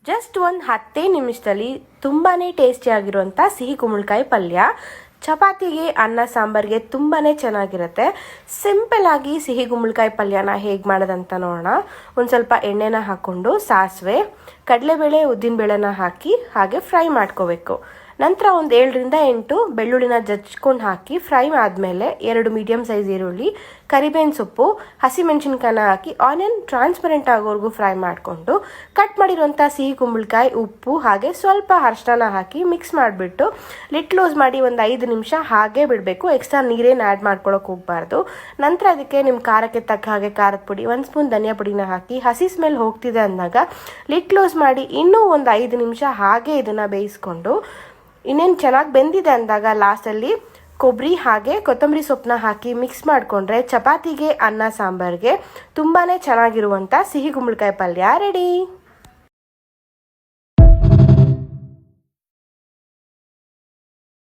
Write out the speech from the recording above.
Just ಒಂದು 10 ನಿಮಿಷದಲ್ಲಿ ತುಂಬಾ ಟೇಸ್ಟಿಯಾಗಿರುವಂಥ ಸಿಹಿ ಕುಂಬಳಕಾಯಿ ಪಲ್ಯ ಚಪಾತಿಗೆ ಅನ್ನ ಸಾಂಬಾರಿಗೆ ತುಂಬಾ ಚೆನ್ನಾಗಿರುತ್ತೆ. ಸಿಂಪಲ್ಲಾಗಿ ಸಿಹಿ ಕುಂಬಳಕಾಯಿ ಪಲ್ಯನ ಹೇಗೆ ಮಾಡೋದಂತ ನೋಡೋಣ. ಒಂದು ಸ್ವಲ್ಪ ಎಣ್ಣೆನ ಹಾಕ್ಕೊಂಡು ಸಾಸಿವೆ, ಕಡಲೆಬೇಳೆ, ಉದ್ದಿನಬೇಳೆನ ಹಾಕಿ ಹಾಗೆ ಫ್ರೈ ಮಾಡ್ಕೋಬೇಕು. ನಂತರ ಒಂದು 7 ರಿಂದ 8 ಬೆಳ್ಳುಳ್ಳಿನ ಜಜ್ಕೊಂಡು ಹಾಕಿ ಫ್ರೈ ಆದಮೇಲೆ 2 ಮೀಡಿಯಮ್ ಸೈಜ್ ಈರುಳ್ಳಿ, ಕರಿಬೇವಿನ ಸೊಪ್ಪು, ಹಸಿಮೆಣಸಿನ್ಕಾಯಿನ ಹಾಕಿ ಆನಿಯನ್ ಟ್ರಾನ್ಸ್ಪರೆಂಟ್ ಆಗೋವರೆಗೂ ಫ್ರೈ ಮಾಡಿಕೊಂಡು ಕಟ್ ಮಾಡಿರುವಂಥ ಸಿಹಿ ಕುಂಬಳಕಾಯಿ, ಉಪ್ಪು ಹಾಗೆ ಸ್ವಲ್ಪ ಅರಿಶಿನ ಹಾಕಿ ಮಿಕ್ಸ್ ಮಾಡಿಬಿಟ್ಟು ಲಿಡ್ ಕ್ಲೋಸ್ ಮಾಡಿ ಒಂದು 5 ನಿಮಿಷ ಹಾಗೆ ಬಿಡಬೇಕು. ಎಕ್ಸ್ಟ್ರಾ ನೀರೇನು ಆ್ಯಡ್ ಮಾಡ್ಕೊಳ್ಳೋಕೆ ಹೋಗಬಾರ್ದು. ನಂತರ ಅದಕ್ಕೆ ನಿಮ್ಮ ಖಾರಕ್ಕೆ ತಕ್ಕ ಹಾಗೆ ಖಾರದ ಪುಡಿ, 1 ಸ್ಪೂನ್ ಧನಿಯಾ ಪುಡಿನ ಹಾಕಿ ಹಸಿ ಸ್ಮೆಲ್ ಹೋಗ್ತಿದೆ ಅಂದಾಗ ಲಿಡ್ ಕ್ಲೋಸ್ ಮಾಡಿ ಇನ್ನೂ ಒಂದು 5 ನಿಮಿಷ ಹಾಗೆ ಇದನ್ನು ಬೇಯಿಸ್ಕೊಂಡು ಇನ್ನೇನು ಚೆನ್ನಾಗಿ ಬೆಂದಿದೆ ಅಂದಾಗ ಲಾಸ್ಟಲ್ಲಿ ಕೊಬ್ಬರಿ ಹಾಗೆ ಕೊತ್ತಂಬರಿ ಸೊಪ್ಪನ್ನ ಹಾಕಿ ಮಿಕ್ಸ್ ಮಾಡಿಕೊಂಡ್ರೆ ಚಪಾತಿಗೆ ಅನ್ನ ಸಾಂಬಾರಿಗೆ ತುಂಬಾ ಚೆನ್ನಾಗಿರುವಂಥ ಸಿಹಿ ಕುಂಬಳಕಾಯಿ ಪಲ್ಯ ರೆಡಿ.